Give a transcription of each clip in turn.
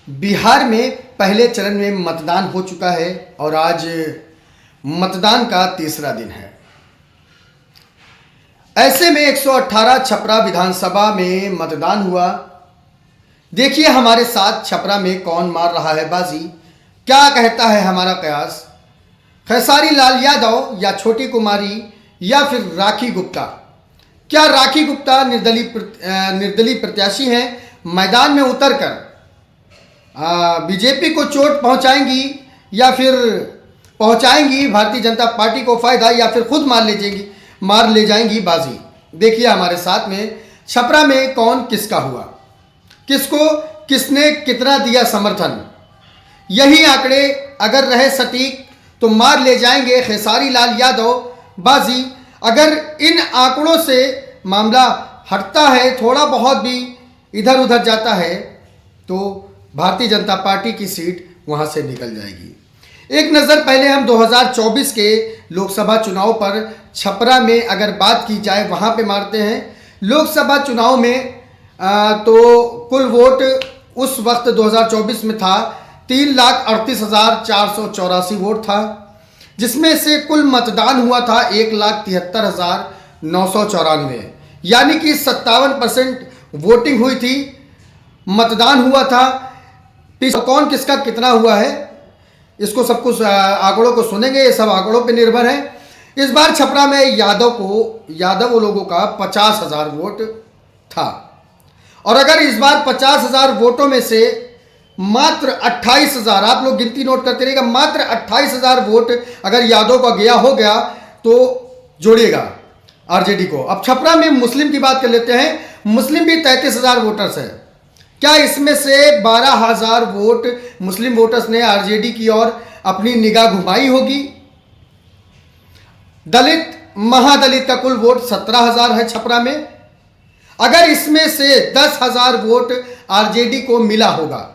बिहार में पहले चरण में मतदान हो चुका है और आज मतदान का तीसरा दिन है। ऐसे में 118 छपरा विधानसभा में मतदान हुआ। देखिए हमारे साथ छपरा में कौन मार रहा है बाजी, क्या कहता है हमारा कयास। खेसारी लाल यादव या छोटी कुमारी या फिर राखी गुप्ता। क्या राखी गुप्ता निर्दलीय प्रत्याशी हैं, मैदान में उतरकर बीजेपी को चोट पहुंचाएंगी या फिर पहुंचाएंगी भारतीय जनता पार्टी को फायदा, या फिर खुद मार ले जाएंगी बाजी। देखिए हमारे साथ में छपरा में कौन किसका हुआ, किसको किसने कितना दिया समर्थन। यही आंकड़े अगर रहे सटीक तो मार ले जाएंगे खेसारी लाल यादव बाजी। अगर इन आंकड़ों से मामला हटता है, थोड़ा बहुत भी इधर उधर जाता है, तो भारतीय जनता पार्टी की सीट वहां से निकल जाएगी। एक नज़र पहले हम 2024 के लोकसभा चुनाव पर छपरा में अगर बात की जाए वहां पे मारते हैं। लोकसभा चुनाव में तो कुल वोट उस वक्त 2024 में था 3,38,484 वोट था, जिसमें से कुल मतदान हुआ था 1,73,994, यानी कि 57% वोटिंग हुई थी, मतदान हुआ था। कौन किसका कितना हुआ है इसको सब कुछ आंकड़ों को सुनेंगे, ये सब आंकड़ों पे निर्भर है। इस बार छपरा में यादव लोगों का 50,000 वोट था, और अगर इस बार 50,000 वोटों में से मात्र 28,000, आप लोग गिनती नोट करते रहिएगा, मात्र 28,000 वोट अगर यादव का हो गया तो जोड़िएगा आरजेडी को। अब छपरा में मुस्लिम की बात कर लेते हैं। मुस्लिम भी 33,000 वोटर्स है। क्या इसमें से 12,000 वोट मुस्लिम वोटर्स ने आरजेडी की ओर अपनी निगाह घुमाई होगी। दलित महादलित का कुल वोट 17,000 है छपरा में। अगर इसमें से 10,000 वोट आरजेडी को मिला होगा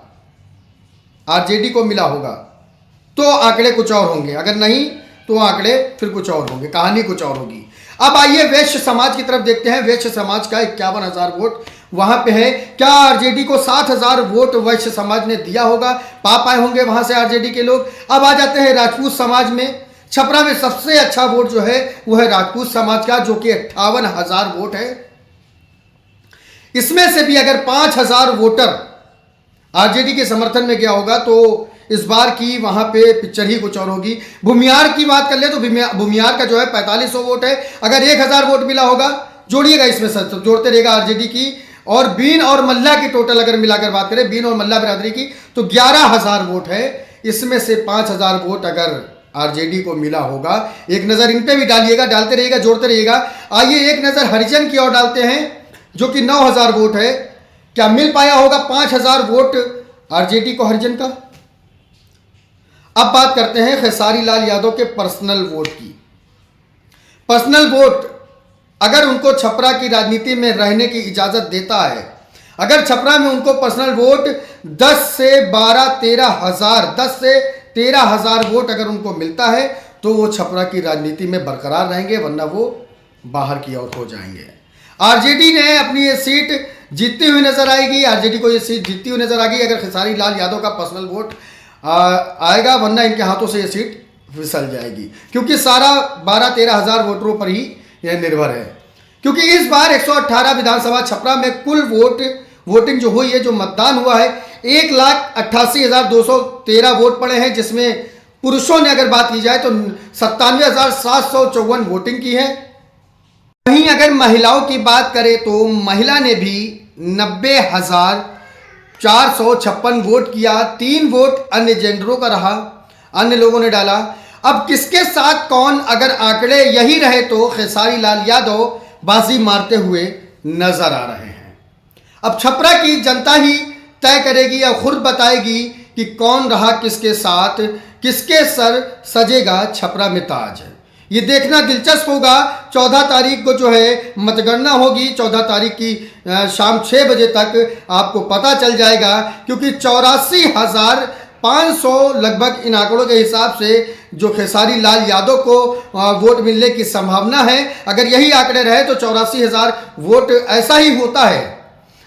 तो आंकड़े कुछ और होंगे, अगर नहीं तो आंकड़े फिर कुछ और होंगे, कहानी कुछ और होगी। अब आइए वैश्य समाज की तरफ देखते हैं। वैश्य समाज का 51,000 वोट वहां पे है। क्या आरजेडी को 7,000 वोट वैश्य समाज ने दिया होगा, पा पाए होंगे वहां से आरजेडी के लोग। अब आ जाते हैं राजपूत समाज में। छपरा में सबसे अच्छा वोट जो है वो है राजपूत समाज का, जो कि 58,000 वोट है। इसमें से भी अगर 5,000 वोटर आरजेडी के समर्थन में गया होगा तो इस बार की वहां पे पिक्चर ही कुछ और होगी। भूमियार की बात कर ले तो भूमियार का जो है 4500 वोट है। अगर 1,000 वोट मिला होगा, जोड़िएगा इसमें सब जोड़ते रहेगा आरजेडी की, और बीन और मल्ला की टोटल अगर मिलाकर बात करें, बीन और मल्ला बिरादरी की, तो 11,000 वोट है। इसमें से 5,000 वोट अगर आरजेडी को मिला होगा। एक नज़र इन पे भी डालिएगा, डालते रहिएगा, जोड़ते रहिएगा। आइए एक नज़र हरिजन की ओर डालते हैं, जो कि 9,000 वोट है। क्या मिल पाया होगा 5,000 वोट आरजेडी को हरिजन का। अब बात करते हैं खेसारी लाल यादव के पर्सनल वोट की। पर्सनल वोट अगर उनको छपरा की राजनीति में रहने की इजाजत देता है, अगर छपरा में उनको पर्सनल वोट 10 से 13,000 वोट अगर उनको मिलता है तो वो छपरा की राजनीति में बरकरार रहेंगे, वरना वो बाहर की ओर हो जाएंगे। आरजेडी ने अपनी ये सीट जीतती हुई नजर आएगी, आरजेडी को ये सीट जीतती हुई नजर आएगी अगर खेसारी लाल यादव का पर्सनल वोट आएगा, वरना इनके हाथों से ये सीट फिसल जाएगी, क्योंकि सारा 12-13,000 वोटरों पर ही यह निर्भर है। क्योंकि इस बार 118 विधानसभा छपरा में कुल वोटिंग जो हुई है, जो मतदान हुआ है, 1,88,213 वोट पड़े हैं, जिसमें पुरुषों ने अगर बात की जाए तो 97,754 वोटिंग की है। वहीं अगर महिलाओं की बात करें तो महिला ने भी 90,456 वोट किया। 3 वोट अन्य जेंडरों का रहा, अन्य लोगों ने डाला। अब किसके साथ कौन, अगर आंकड़े यही रहे तो खेसारी लाल यादव बाजी मारते हुए नजर आ रहे हैं। अब छपरा की जनता ही तय करेगी या खुद बताएगी कि कौन रहा किसके साथ, किसके सर सजेगा छपरा में ताज। ये देखना दिलचस्प होगा। 14 तारीख को जो है मतगणना होगी। 14 तारीख की शाम 6 बजे तक आपको पता चल जाएगा, क्योंकि 84,500 लगभग इन आंकड़ों के हिसाब से जो खेसारी लाल यादव को वोट मिलने की संभावना है। अगर यही आंकड़े रहे तो 84,000 वोट ऐसा ही होता है।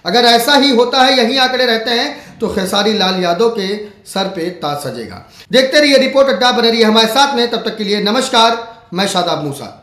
अगर ऐसा ही होता है, यही आंकड़े रहते हैं, तो खेसारी लाल यादव के सर पे ताज सजेगा। देखते रहिए रिपोर्ट अड्डा, बने रहिए हमारे साथ में। तब तक के लिए नमस्कार, मैं शादाब मूसा।